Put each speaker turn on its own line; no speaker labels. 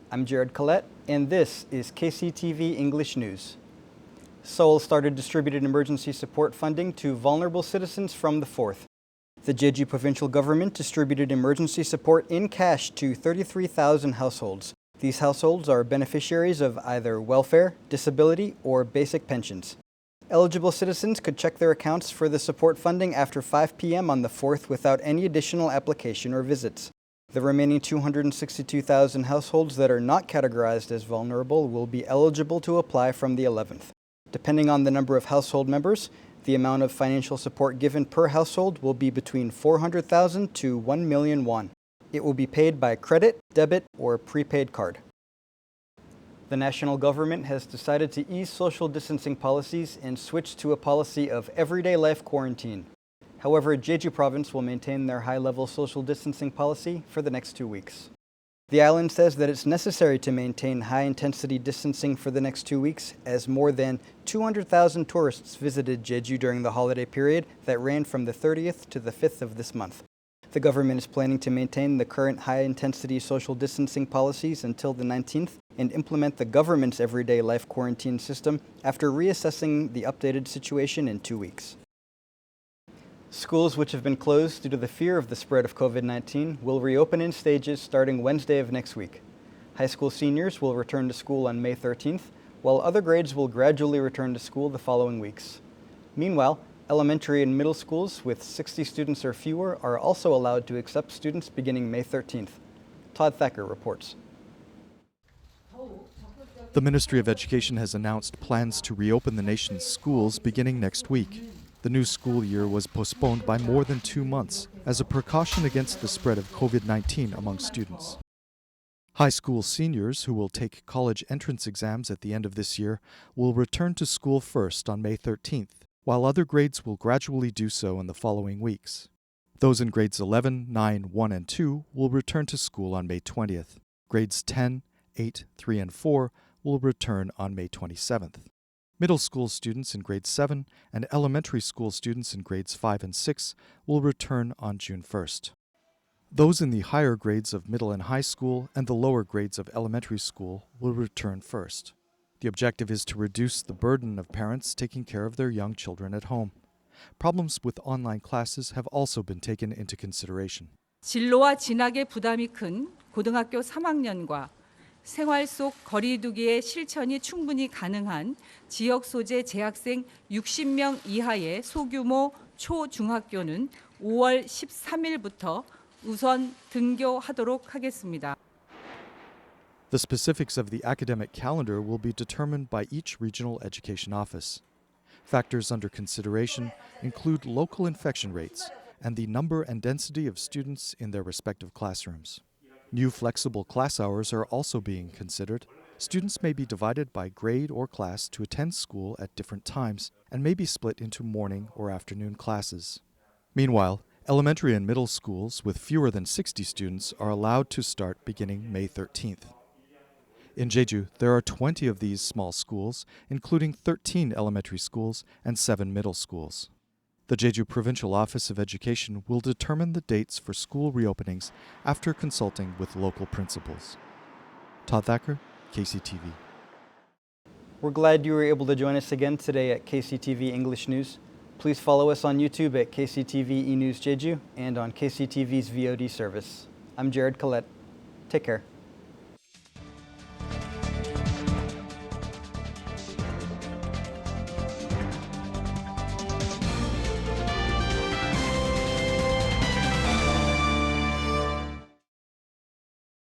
I'm Jared Collette, and this is KCTV English News. Seoul started distributed emergency support funding to vulnerable citizens from the 4th. The Jeju provincial government distributed emergency support in cash to 33,000 households. These households are beneficiaries of either welfare, disability, or basic pensions. Eligible citizens could check their accounts for the support funding after 5 p.m. on the 4th without any additional application or visits. The remaining 262,000 households that are not categorized as vulnerable will be eligible to apply from the 11th. Depending on the number of household members, the amount of financial support given per household will be between 400,000 to 1 million won. It will be paid by credit, debit, or prepaid card. The national government has decided to ease social distancing policies and switch to a policy of everyday life quarantine. However, Jeju province will maintain their high-level social distancing policy for the next 2 weeks. The island says that it's necessary to maintain high-intensity distancing for the next 2 weeks, as more than 200,000 tourists visited Jeju during the holiday period that ran from the 30th to the 5th of this month. The government is planning to maintain the current high-intensity social distancing policies until the 19th and implement the government's everyday life quarantine system after reassessing the updated situation in 2 weeks. Schools which have been closed due to the fear of the spread of COVID-19 will reopen in stages starting Wednesday of next week. High school seniors will return to school on May 13th, while other grades will gradually return to school the following weeks. Meanwhile, elementary and middle schools with 60 students or fewer are also allowed to accept students beginning May 13th. Todd Thacker reports.
The Ministry of Education has announced plans to reopen the nation's schools beginning next week. The new school year was postponed by more than 2 months as a precaution against the spread of COVID-19 among students. High school seniors who will take college entrance exams at the end of this year will return to school first on May 13th, while other grades will gradually do so in the following weeks. Those in grades 11, 9, 1, and 2 will return to school on May 20th. Grades 10, 8, 3, and 4 will return on May 27th. Middle school students in grade 7 and elementary school students in grades 5 and 6 will return on June 1st. Those in the higher grades of middle and high school and the lower grades of elementary school will return first. The objective is to reduce the burden of parents taking care of their young children at home. Problems with online classes have also been taken into consideration.
진로와 진학의 부담이 큰 고등학교 3학년과 생활 속 거리두기의 실천이 충분히 가능한 지역 소재 재학생 60명 이하의 소규모 초중학교는 5월 13일부터 우선 등교하도록 하겠습니다.
The specifics of the academic calendar will be determined by each regional education office. Factors under consideration include local infection rates and the number and density of students in their respective classrooms. New flexible class hours are also being considered. Students may be divided by grade or class to attend school at different times and may be split into morning or afternoon classes. Meanwhile, elementary and middle schools with fewer than 60 students are allowed to start beginning May 13th. In Jeju, there are 20 of these small schools, including 13 elementary schools and 7 middle schools. The Jeju Provincial Office of Education will determine the dates for school reopenings after consulting with local principals. Todd Thacker, KCTV.
We're glad you were able to join us again today at KCTV English News. Please follow us on YouTube at KCTV eNews Jeju and on KCTV's VOD service. I'm Jared Collette. Take care.